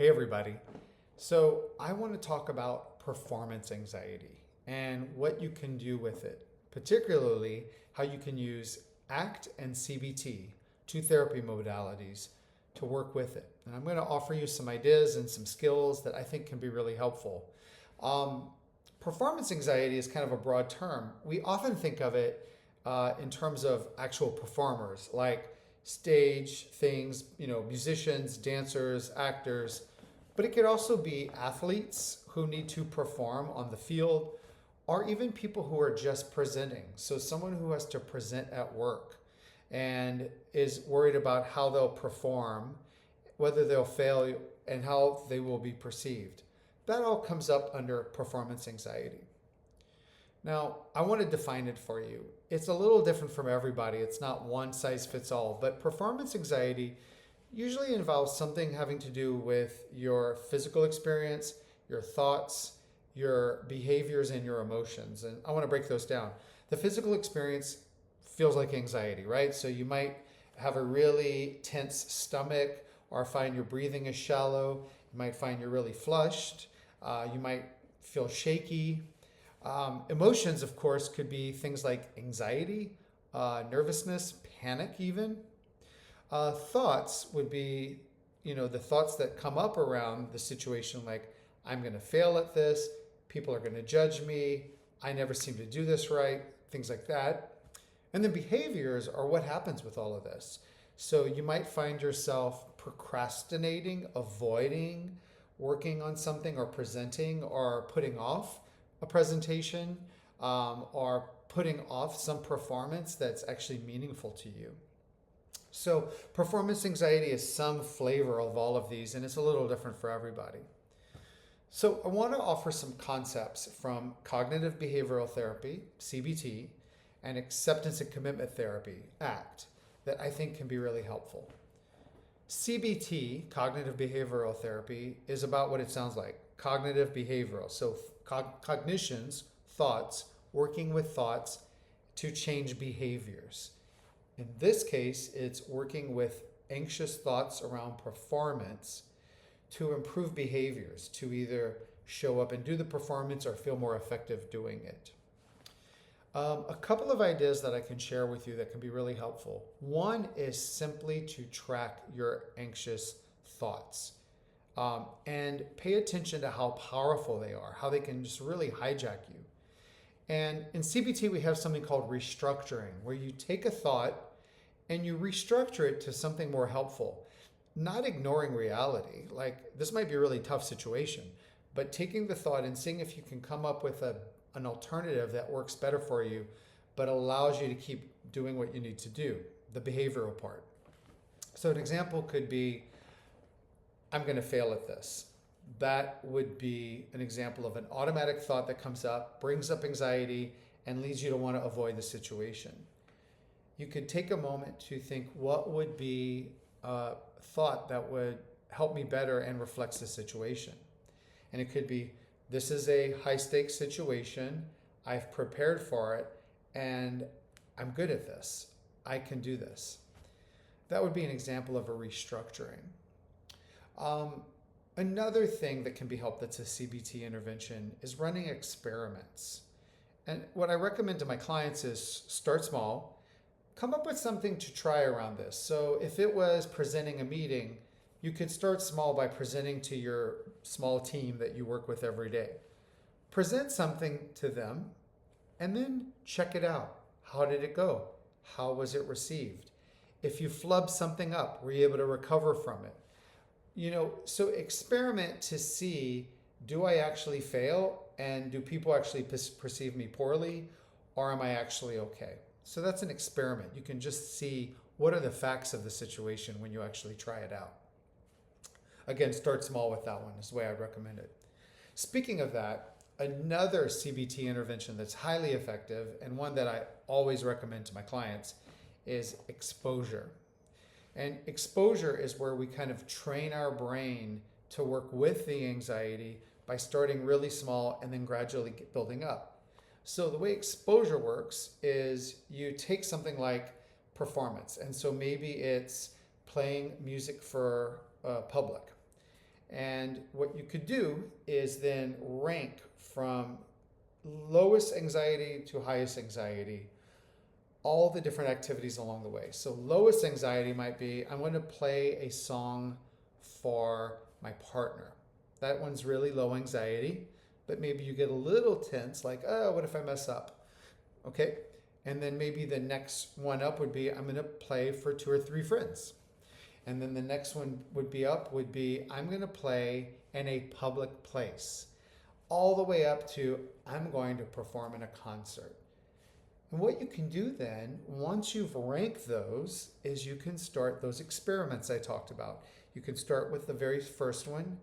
Hey, everybody. So, I want to talk about performance anxiety and what you can do with it, particularly how you can use ACT and CBT, two therapy modalities, to work with it. And I'm going to offer you some ideas and some skills that I think can be really helpful. Um, Performance anxiety is kind of a broad term. We often think of it in terms of actual performers, like stage things, musicians, dancers, actors, but it could also be athletes who need to perform on the field, or even people who are just presenting. So, someone who has to present at work and is worried about how they'll perform, whether they'll fail, and how they will be perceived. That all comes up under performance anxiety. Now, I want to define it for you. It's a little different from everybody. It's not one size fits all, but performance anxiety usually involves something having to do with your physical experience, your thoughts, your behaviors, and your emotions. And I want to break those down. The physical experience feels like anxiety, right? So you might have a really tense stomach or find your breathing is shallow. You might find you're really flushed. You might feel shaky. Emotions, of course, could be things like anxiety, nervousness, panic, even. Thoughts would be, the thoughts that come up around the situation, like, I'm going to fail at this, people are going to judge me, I never seem to do this right, things like that. And then behaviors are what happens with all of this. So you might find yourself procrastinating, avoiding working on something or presenting or putting off a presentation or putting off some performance that's actually meaningful to you. So, performance anxiety is some flavor of all of these, and it's a little different for everybody. So, I want to offer some concepts from cognitive behavioral therapy, CBT, and acceptance and commitment therapy, ACT, that I think can be really helpful. CBT, cognitive behavioral therapy, is about what it sounds like, cognitive behavioral. So, cognitions, thoughts, working with thoughts to change behaviors. In this case, it's working with anxious thoughts around performance to improve behaviors, to either show up and do the performance or feel more effective doing it. A couple of ideas that I can share with you that can be really helpful. One is simply to track your anxious thoughts and pay attention to how powerful they are, how they can just really hijack you. And in CBT, we have something called restructuring, where you take a thought and you restructure it to something more helpful, not ignoring reality. Like, this might be a really tough situation, but taking the thought and seeing if you can come up with an alternative that works better for you, but allows you to keep doing what you need to do, the behavioral part. So an example could be, I'm going to fail at this. That would be an example of an automatic thought that comes up, brings up anxiety, and leads you to want to avoid the situation. You could take a moment to think, what would be a thought that would help me better and reflects the situation? And it could be, this is a high stakes situation, I've prepared for it, and I'm good at this. I can do this. That would be an example of a restructuring. Another thing that can be helped that's a CBT intervention is running experiments. And what I recommend to my clients is start small, come up with something to try around this. So if it was presenting a meeting, you could start small by presenting to your small team that you work with every day. Present something to them and then check it out. How did it go? How was it received? If you flubbed something up, were you able to recover from it? So experiment to see, do I actually fail? And do people actually perceive me poorly? Or am I actually okay? So that's an experiment. You can just see what are the facts of the situation when you actually try it out. Again, start small with that one is the way I'd recommend it. Speaking of that, another CBT intervention that's highly effective and one that I always recommend to my clients is exposure. And exposure is where we kind of train our brain to work with the anxiety by starting really small and then gradually building up. So the way exposure works is you take something like performance. And so maybe it's playing music for public. And what you could do is then rank from lowest anxiety to highest anxiety, all the different activities along the way. So lowest anxiety might be, I'm going to play a song for my partner. That one's really low anxiety, but maybe you get a little tense, like, oh, what if I mess up? Okay. And then maybe the next one up would be, I'm going to play for 2 or 3 friends. And then the next one would be, I'm going to play in a public place. All the way up to, I'm going to perform in a concert. And what you can do then, once you've ranked those, is you can start those experiments I talked about. You can start with the very first one,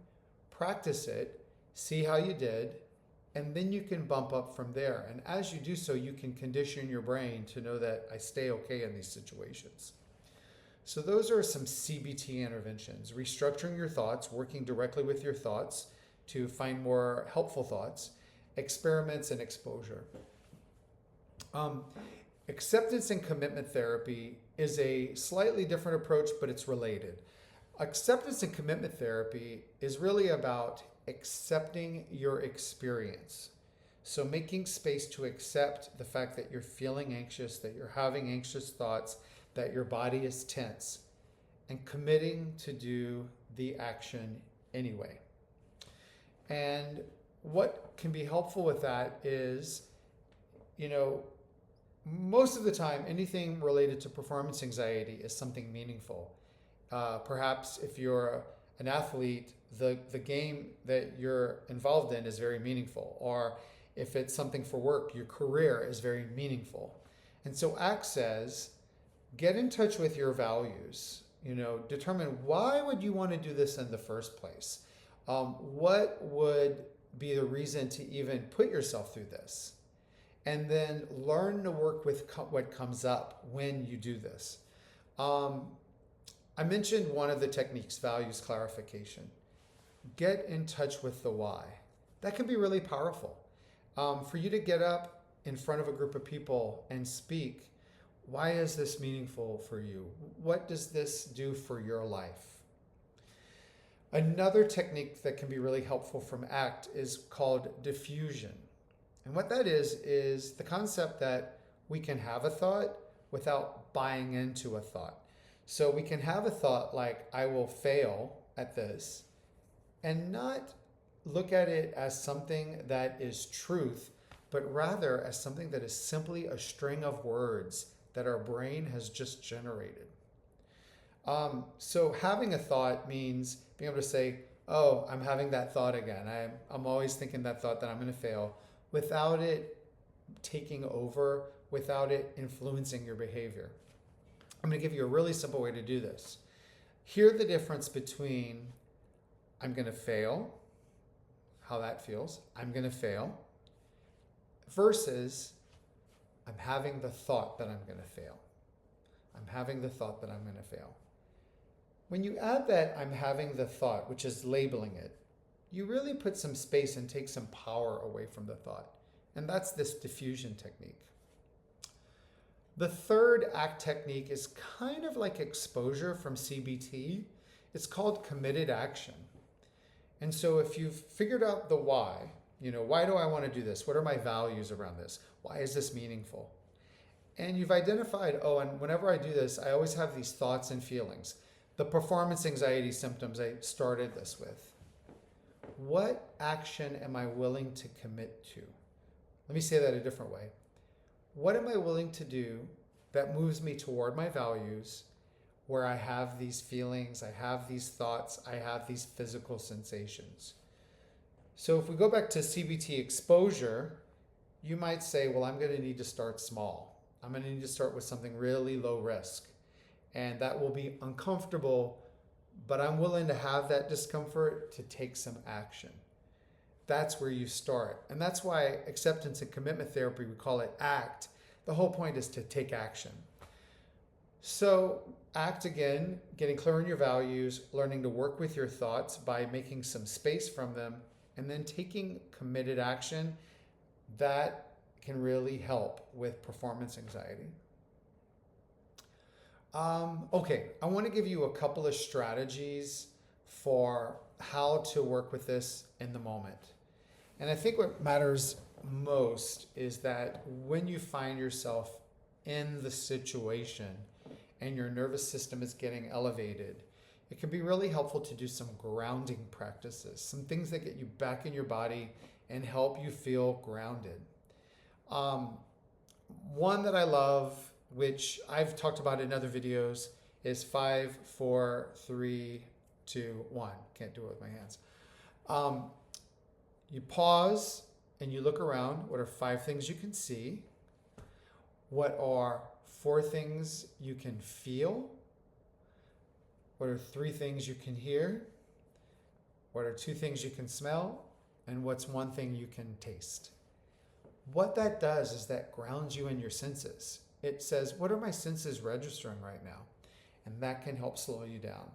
practice it, see how you did, and then you can bump up from there. And as you do so, you can condition your brain to know that I stay okay in these situations. So those are some CBT interventions: restructuring your thoughts, working directly with your thoughts to find more helpful thoughts, experiments, and exposure. Acceptance and commitment therapy is a slightly different approach, but it's related. Acceptance and commitment therapy is really about accepting your experience. So making space to accept the fact that you're feeling anxious, that you're having anxious thoughts, that your body is tense, and committing to do the action anyway. And what can be helpful with that is, most of the time, anything related to performance anxiety is something meaningful. Perhaps if you're an athlete, the game that you're involved in is very meaningful. Or if it's something for work, your career is very meaningful. And so ACT says, get in touch with your values. Determine, why would you want to do this in the first place? What would be the reason to even put yourself through this? And then learn to work with what comes up when you do this. I mentioned one of the techniques, values clarification. Get in touch with the why. That can be really powerful. For you to get up in front of a group of people and speak, why is this meaningful for you? What does this do for your life? Another technique that can be really helpful from ACT is called diffusion. And what that is the concept that we can have a thought without buying into a thought. So we can have a thought like, I will fail at this, and not look at it as something that is truth, but rather as something that is simply a string of words that our brain has just generated. So having a thought means being able to say, oh, I'm having that thought again. I'm always thinking that thought that I'm going to fail, without it taking over, without it influencing your behavior. I'm going to give you a really simple way to do this. Hear the difference between I'm going to fail, how that feels, I'm going to fail, versus I'm having the thought that I'm going to fail. I'm having the thought that I'm going to fail. When you add that I'm having the thought, which is labeling it, you really put some space and take some power away from the thought. And that's this diffusion technique. The third ACT technique is kind of like exposure from CBT. It's called committed action. And so if you've figured out the why, why do I want to do this? What are my values around this? Why is this meaningful? And you've identified, and whenever I do this, I always have these thoughts and feelings. The performance anxiety symptoms I started this with. What action am I willing to commit to? Let me say that a different way. What am I willing to do that moves me toward my values, where I have these feelings, I have these thoughts, I have these physical sensations? So if we go back to CBT exposure, you might say, well, I'm going to need to start small. I'm going to need to start with something really low risk. And that will be uncomfortable, but I'm willing to have that discomfort to take some action. That's where you start. And that's why acceptance and commitment therapy, we call it ACT. The whole point is to take action. So ACT, again, getting clear on your values, learning to work with your thoughts by making some space from them, and then taking committed action. That can really help with performance anxiety. Okay, I want to give you a couple of strategies for how to work with this in the moment. And I think what matters most is that when you find yourself in the situation and your nervous system is getting elevated, it can be really helpful to do some grounding practices, some things that get you back in your body and help you feel grounded. One that I love, which I've talked about in other videos, is 5, 4, 3, 2, 1. Can't do it with my hands. You pause and you look around. What are 5 things you can see? What are 4 things you can feel? What are 3 things you can hear? What are 2 things you can smell? And what's 1 thing you can taste? What that does is that grounds you in your senses. It says, what are my senses registering right now? And that can help slow you down.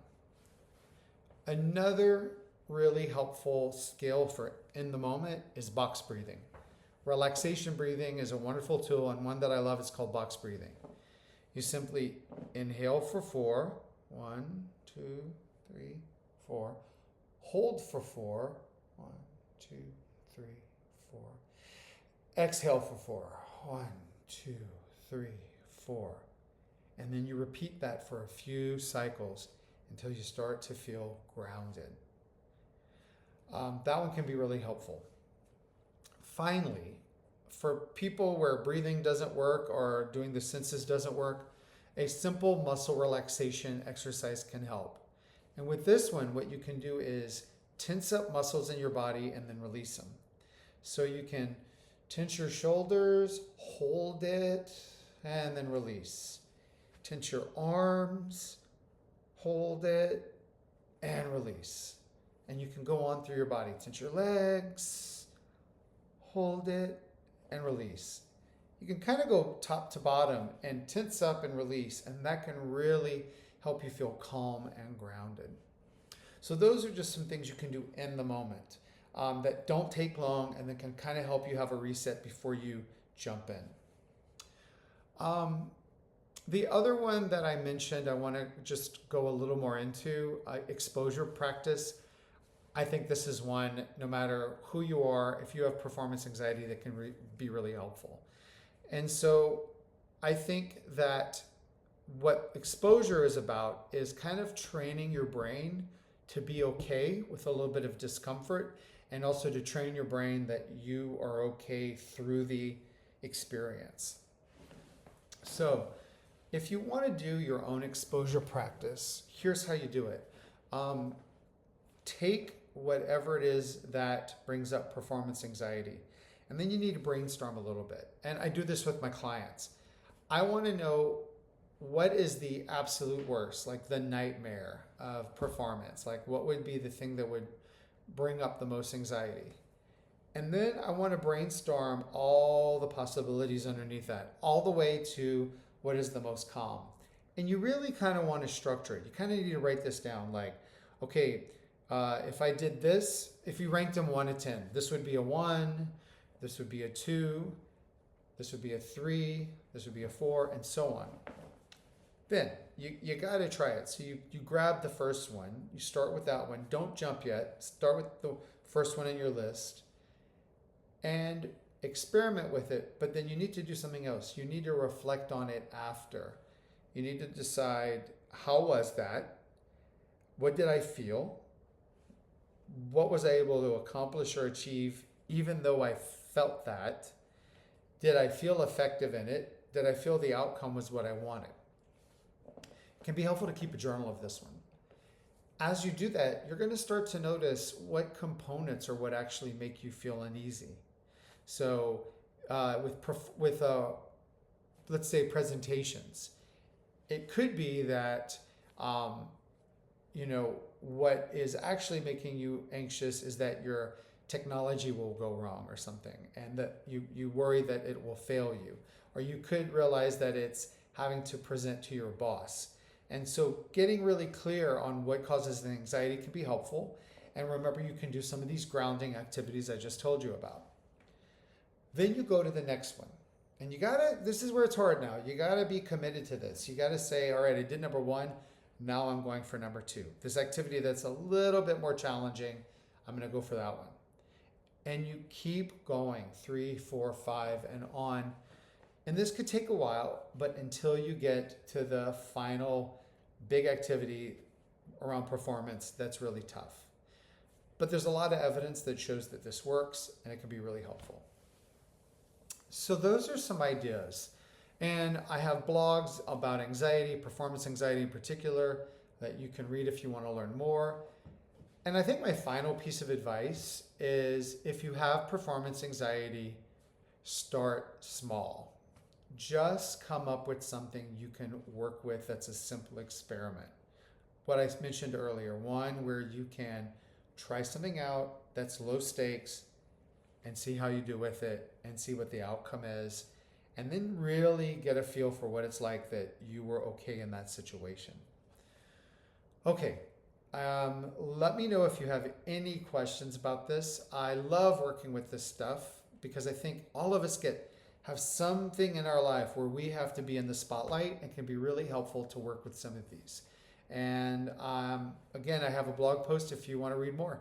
Another really helpful skill for in the moment is box breathing. Relaxation breathing is a wonderful tool, and one that I love is called box breathing. You simply inhale for 4. 1, 2, 3, 4. Hold for 4. 1, 2, 3, 4. Exhale for 4. 1, 2, 3, 4. And then you repeat that for a few cycles until you start to feel grounded. That one can be really helpful. Finally, for people where breathing doesn't work or doing the senses doesn't work, a simple muscle relaxation exercise can help. And with this one, what you can do is tense up muscles in your body and then release them. So you can tense your shoulders, hold it, and then release. Tense your arms, hold it, and release. And you can go on through your body. Tense your legs, hold it, and release. You can kind of go top to bottom and tense up and release, and that can really help you feel calm and grounded. So those are just some things you can do in the moment that don't take long and that can kind of help you have a reset before you jump in. The other one that I mentioned, I want to just go a little more into, exposure practice. I think this is one, no matter who you are, if you have performance anxiety, that can be really helpful. And so I think that what exposure is about is kind of training your brain to be okay with a little bit of discomfort, and also to train your brain that you are okay through the experience. So if you want to do your own exposure practice, here's how you do it. Take whatever it is that brings up performance anxiety, and then you need to brainstorm a little bit. And I do this with my clients. I want to know what is the absolute worst, like the nightmare of performance. Like what would be the thing that would bring up the most anxiety? And then I want to brainstorm all the possibilities underneath that, all the way to what is the most calm. And you really kind of want to structure it. You kind of need to write this down, like, okay, if I did this, if you ranked them 1 to 10, this would be a 1, this would be a 2, this would be a 3, this would be a 4, and so on. Then you got to try it. So you grab the first one, you start with that one. Don't jump yet. Start with the first one in your list and experiment with it. But then you need to do something else. You need to reflect on it after. You need to decide, how was that? What did I feel? What was I able to accomplish or achieve even though I felt that? Did I feel effective in it? Did I feel the outcome was what I wanted? It can be helpful to keep a journal of this one. As you do that, you're going to start to notice what components are what actually make you feel uneasy. So with let's say presentations, it could be that what is actually making you anxious is that your technology will go wrong or something, and that you worry that it will fail you. Or you could realize that it's having to present to your boss. And so getting really clear on what causes the anxiety can be helpful. And remember, you can do some of these grounding activities I just told you about. Then you go to the next one. And this is where it's hard now. You gotta be committed to this. You gotta say, all right, I did number 1. Now I'm going for number 2. This activity that's a little bit more challenging, I'm going to go for that one. And you keep going, 3, 4, 5, and on. And this could take a while, but until you get to the final big activity around performance, that's really tough. But there's a lot of evidence that shows that this works, and it can be really helpful. So those are some ideas. And I have blogs about anxiety, performance anxiety in particular, that you can read if you want to learn more. And I think my final piece of advice is if you have performance anxiety, start small. Just come up with something you can work with that's a simple experiment. What I mentioned earlier, one where you can try something out that's low stakes and see how you do with it and see what the outcome is, and then really get a feel for what it's like that you were okay in that situation. Okay, let me know if you have any questions about this. I love working with this stuff because I think all of us have something in our life where we have to be in the spotlight, and can be really helpful to work with some of these. And again, I have a blog post if you want to read more.